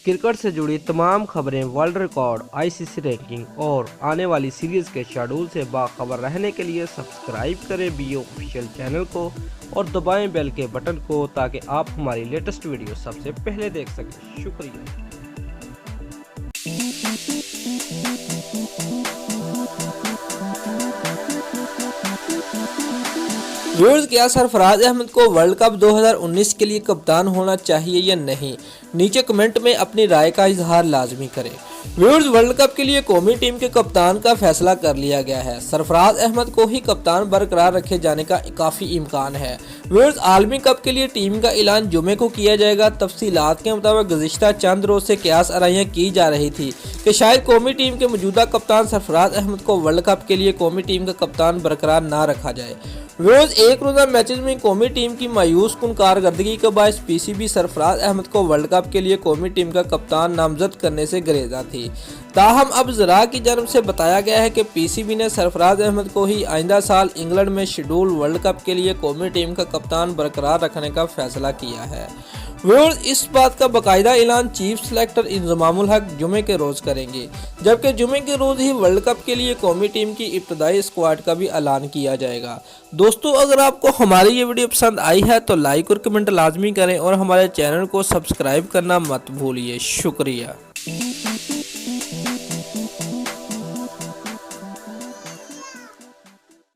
Cricket से जुड़ी तमाम खबरें, वर्ल्ड रिकॉर्ड, आईसीसी रैंकिंग और आने वाली सीरीज के शेड्यूल से बाखबर रहने के लिए सब्सक्राइब करें बी ऑफिशियल चैनल को और दबाएं बेल के बटन को ताकि आप हमारी लेटेस्ट वीडियो सबसे पहले देख सकें। शुक्रिया। व्यूअर्स, क्या सरफराज अहमद को वर्ल्ड कप 2019 के लिए कप्तान होना चाहिए या नहीं? नीचे कमेंट में अपनी राय का इजहार लाजमी करें। व्यूअर्स, वर्ल्ड कप के लिए कौमी टीम के कप्तान का फैसला कर लिया गया है। सरफराज अहमद को ही कप्तान बरकरार रखे जाने का काफ़ी इम्कान है। व्यूअर्स, आलमी कप के लिए टीम का ऐलान जुमे को किया जाएगा। तफसीलात के मुताबिक गुज़िश्ता चंद रोज से कयास आराइयाँ की जा रही थी कि शायद कौमी टीम के मौजूदा कप्तान सरफराज अहमद को वर्ल्ड कप के लिए कौमी टीम का कप्तान बरकरार ना रखा जाए। व्यूअर्स, एक रोज़ा मैचेस में कौमी टीम की मायूस कुन कारकर्दगी के बायस पीसीबी सरफराज अहमद को वर्ल्ड कप के लिए कौमी टीम का कप्तान नामजद करने से गुरेजा थी। ताहम अब ज़रा की जानब से बताया गया है कि पीसीबी ने सरफराज अहमद को ही आइंदा साल इंग्लैंड में शेड्यूल वर्ल्ड कप के लिए कौमी टीम का कप्तान बरकरार रखने का फैसला किया है। व्यूअर्स, इस बात का बाकायदा ऐलान चीफ सेलेक्टर इंजमामुल हक जुमे के रोज़ करेंगे, जबकि जुमे के रोज़ ही वर्ल्ड कप के लिए कौमी टीम की इब्तदाई स्क्वाड का भी ऐलान किया जाएगा। दोस्तों, अगर आपको हमारी ये वीडियो पसंद आई है तो लाइक और कमेंट लाजमी करें और हमारे चैनल को सब्सक्राइब करना मत भूलिए। शुक्रिया।